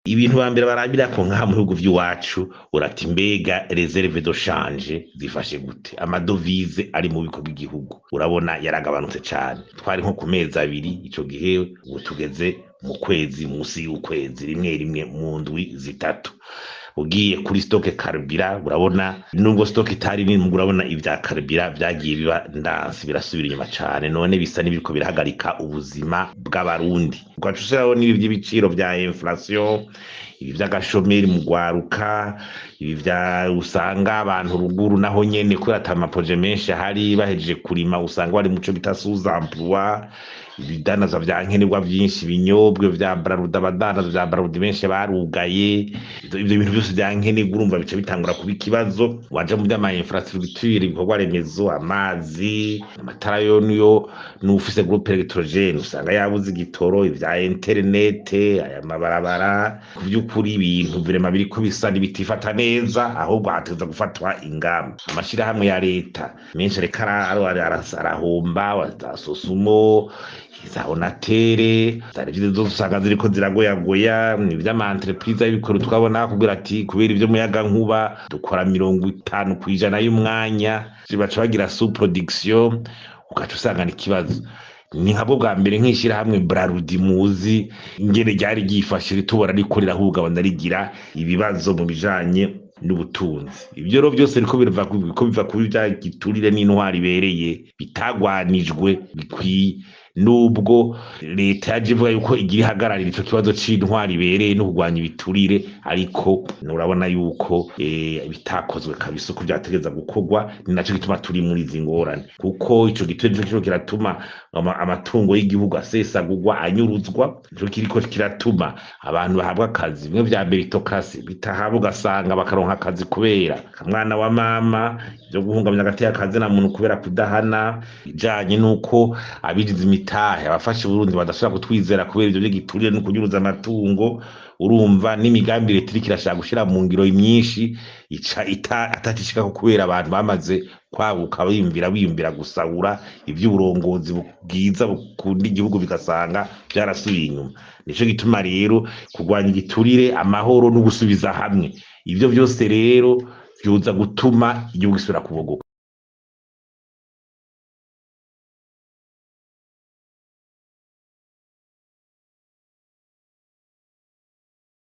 ibintu bambere barabira ko nka mu bihugu by'iwacu urati mbega reserve de change zifashe gute, amadovize ari mu biko bw'igihugu urabona yaragabanutse cyane, twari nko ku mezi abiri ico gihe ubu tugeze mu kwezi musi y'ukwezi rimwe mu ndwi zitatu. Ugiye kuri stock carburant urabona nubwo stock itari nini urabona ibya carburant byagiye biba ndansi birasubira inyuma cyane, none bisa n'ibiriko birahagarika ubuzima bw'abarundi. Ugacushiraho n'ibi by'ibiciro bya inflation, ibi by'agashomeri mu gwaruka, ibi bya usanga abantu ruguru naho nyene ko atamaproje menshi hari bahejeje kurima usanga bari muco bita sous emploi, ibidanaza vya nkenerwa byinshi binyobwe vya Bralud, abadanaza vya Bralud benshi barugaye, ivyo bintu byose vya nkenerwa urumva bice bitangura kuba ikibazo. Waje mu by'ama infrastructure ibikorwa remezo, amazi, amatara yo niyo n'ufise groupe electrogène usanga yabuze igitoro, ivya internet, aya mabarabara, kuvyukuri ibintu virema biriko bisa bitifata neza, ahubwo hateza gufatwa ingamba. Amashira hamwe ya leta menshi reka arahomba, wazasosumo za Onatere zarivye zo usanga ziriko ziragoyagoya, ivy'ama entreprise y'ibikoro twabona kugira ati kubera ivyo muyaga nkuba dukora 50% y'umwanya baca bagira sous production, ugaca usanga n'ikibazo. Ni nkabwo bwa mbere nkishira hamwe Bralud muzi ingene ryari gifashe ritubora rikorera ahubwo abandarigira ibibazo mu bijanye n'ubutunzi. Ibyo rero byose riko biva kuri bya giturire n'intwari bereye bitagwanijwe bikwiye, nubwo leta yaje ivuga yuko igira ihagararira ico kibazo c'intwari bereye no kugwanya ibiturire, ariko urabona yuko bitakozwe kabisa uko byategeza gukorwa. Ni naco gituma turi muri izi ngorane, kuko ico giturire nico kiratuma amatungo y'igihugu asesagurwa, anyuruzwa, nico kiriko kiratuma abantu bahabwa akazi bimwe vya meritocracy bitahabwa, ugasanga bakaronka akazi kubera kamwana wa mama, byo guhungabanya agateka akazi na muntu kubera kudahana, ijanye nuko abigize imitahe abafashe Burundi badashobora kutwizera kubera ivyo giturire no kunyuruza amatungo. Urumva n'imigambi leta iriko irashaka gushira mu ngiro myinshi atatishika ko kubera abantu bamaze kwaguka biyumvira gusahura ivy'uburongozi bwiza bukunda igihugu bigasanga byarasubiye inyuma. Nico gituma rero kugwanya igiturire, amahoro no gusubiza hamwe, ivyo byose rero byoza gutuma igihugu gisubira kubogoka.